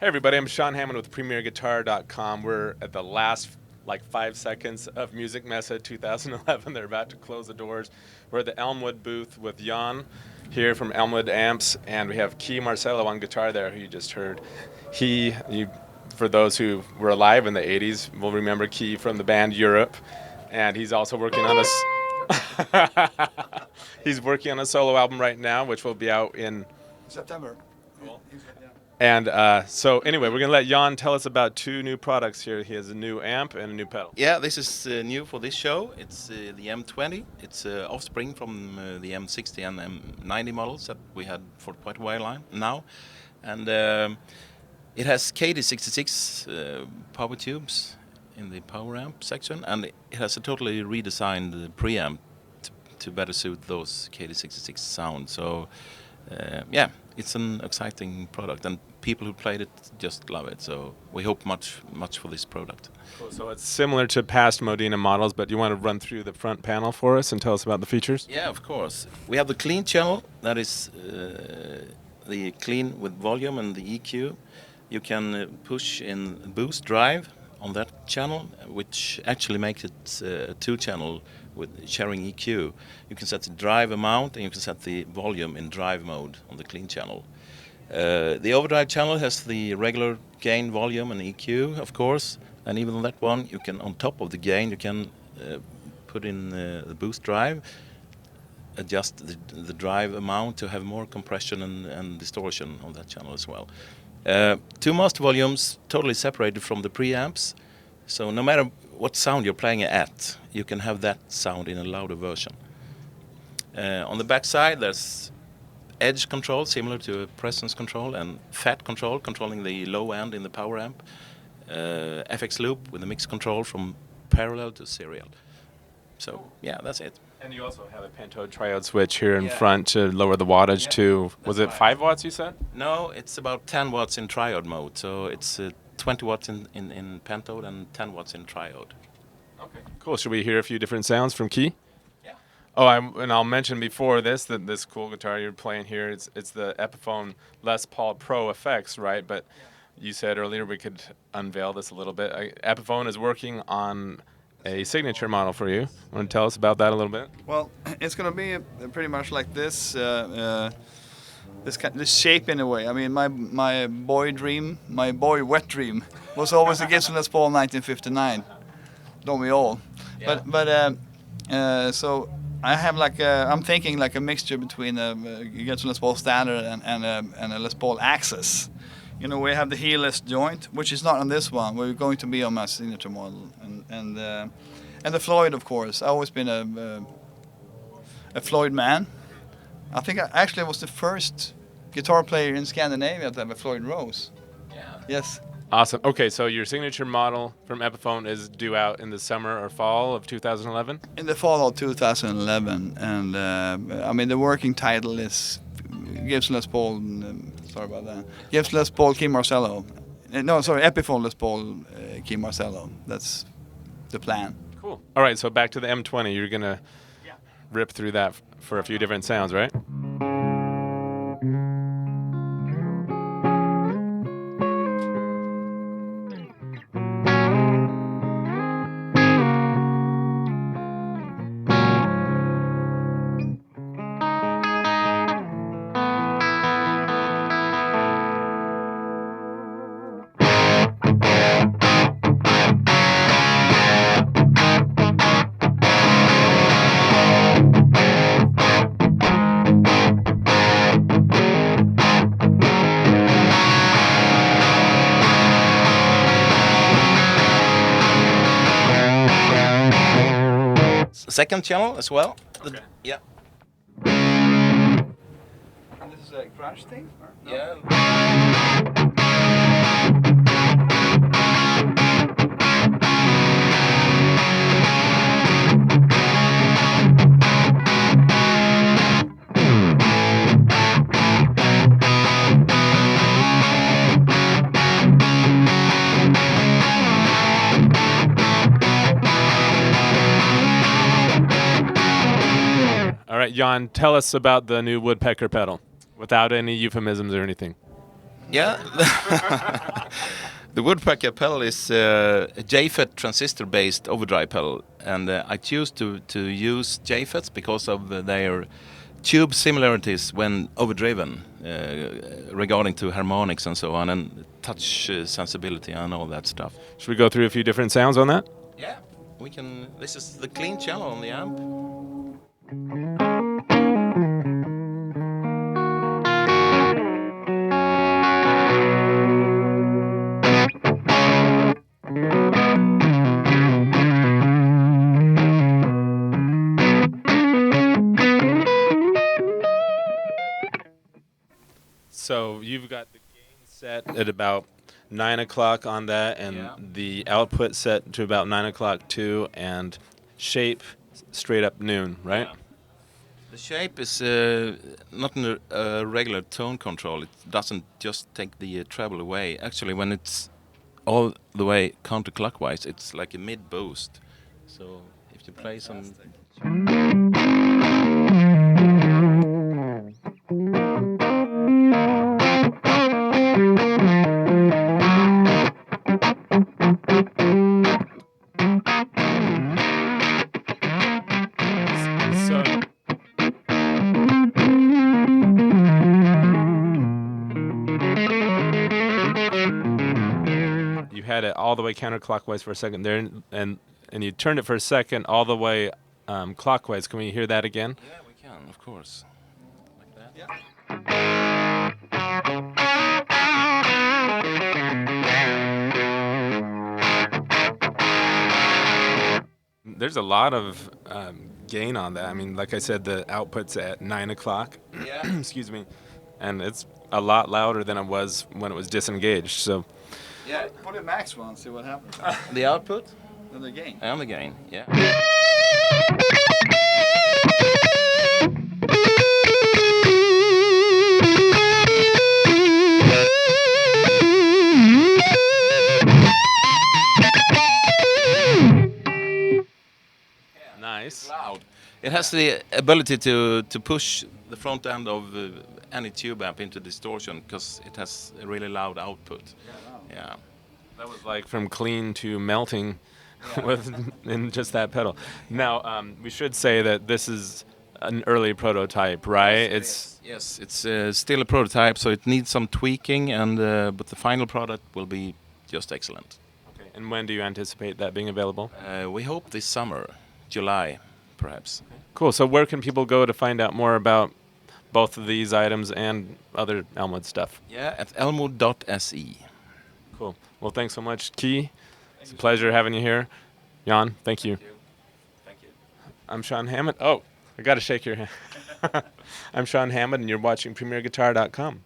everybody, I'm Sean Hammond with PremierGuitar.com. We're at the last 5 seconds of Musikmesse 2011. They're about to close the doors. We're at the Elmwood booth with Jan here from Elmwood Amps, and we have Kee Marcello on guitar there, who you just heard. For those who were alive in the 80s, will remember Kee from the band Europe, and he's also working on he's working on a solo album right now, which will be out in September. Cool. And so anyway, we're going to let Jan tell us about two new products here. He has a new amp and a new pedal. Yeah, this is new for this show. It's the M20. It's offspring from the M60 and M90 models that we had for quite a while now. And it has KD66 power tubes in the power amp section, and it has a totally redesigned preamp to better suit those KD66 sound. So yeah, it's an exciting product, and people who played it just love it. So we hope much for this product. Cool. So it's similar to past Modena models, but you want to run through the front panel for us and tell us about the features? Yeah, of course. We have the clean channel, that is the clean with volume and the EQ. You can push in boost drive on that channel, which actually makes it a two-channel with sharing EQ. You can set the drive amount and you can set the volume in drive mode on the clean channel. The overdrive channel has the regular gain, volume and EQ, of course, and even on that one you can, on top of the gain, you can put in the boost drive, adjust the drive amount to have more compression and distortion on that channel as well. Two master volumes totally separated from the preamps, so no matter what sound you're playing at, you can have that sound in a louder version. On the back side there's edge control similar to a presence control, and fat control controlling the low end in the power amp, FX loop with a mix control from parallel to serial. So yeah, that's it. And you also have a pentode triode switch here in front to lower the wattage to, was it 5 watts you said? No, it's about 10 watts in triode mode, so it's 20 watts in pentode and 10 watts in triode. Okay, cool. Should we hear a few different sounds from Kee? Yeah. Oh, and I'll mention before this that this cool guitar you're playing here, it's the Epiphone Les Paul Pro effects, right? But you said earlier we could unveil this a little bit. Epiphone is working on a signature model for you. Want to tell us about that a little bit? Well, it's going to be pretty much like this, this shape in a way. I mean, my boy wet dream, was always a Gibson Les Paul 1959. Don't we all? Yeah. But so I have I'm thinking like a mixture between a Gibson Les Paul standard and a Les Paul Access. You know, we have the heelless joint, which is not on this one. We're going to be on my signature model, and the Floyd, of course. I've always been a Floyd man. I think I actually was the first guitar player in Scandinavia to have a Floyd Rose. Yeah. Yes. Awesome. Okay, so your signature model from Epiphone is due out in the summer or fall of 2011? In the fall of 2011, and I mean the working title is Gibson Les Paul. Sorry about that. Gibson Les Paul Kee Marcello. No, sorry, Epiphone Les Paul Kee Marcello. That's the plan. Cool. All right, so back to the M20. You're going to rip through that for a few different sounds, right? Second channel as well. Okay. Yeah. And this is a crash thing? No? Yeah. All right, Jan, tell us about the new Woodpecker pedal, without any euphemisms or anything. Yeah. The Woodpecker pedal is a JFET transistor-based overdrive pedal, and I choose to use JFETs because of their tube similarities when overdriven, regarding to harmonics and so on, and touch sensibility and all that stuff. Should we go through a few different sounds on that? Yeah, we can. This is the clean channel on the amp. So you've got the gain set at about 9 o'clock on that, and Yeah. the output set to about 9 o'clock too, and shape straight up noon, right? Yeah. The shape is not a regular tone control. It doesn't just take the treble away. Actually, when it's all the way counterclockwise, it's like a mid boost. So if you play some. So you had it all the way counterclockwise for a second there, and you turned it for a second all the way clockwise. Can we hear that again? Yeah, we can, of course. Like that. Yeah. There's a lot of gain on that. I mean, like I said, the output's at 9 o'clock. Yeah. Excuse me. And it's a lot louder than it was when it was disengaged. So Yeah. Put it max one, see what happens. The output And the gain. and the gain. Yeah. nice. Loud. It has the ability to push the front end of any tube amp into distortion because it has a really loud output. Yeah. That was like from clean to melting with in just that pedal. Now, we should say that this is an early prototype, right? Yes, it's still a prototype, so it needs some tweaking, and but the final product will be just excellent. Okay. And when do you anticipate that being available? We hope this summer, July, perhaps. Cool. So where can people go to find out more about both of these items and other Elmwood stuff? Yeah, at elmwood.se. Cool. Well, thanks so much, Kee. It's a pleasure having you here. Jan, thank you. Thank you. I'm Sean Hammond. Oh, I got to shake your hand. I'm Sean Hammond, and you're watching PremierGuitar.com.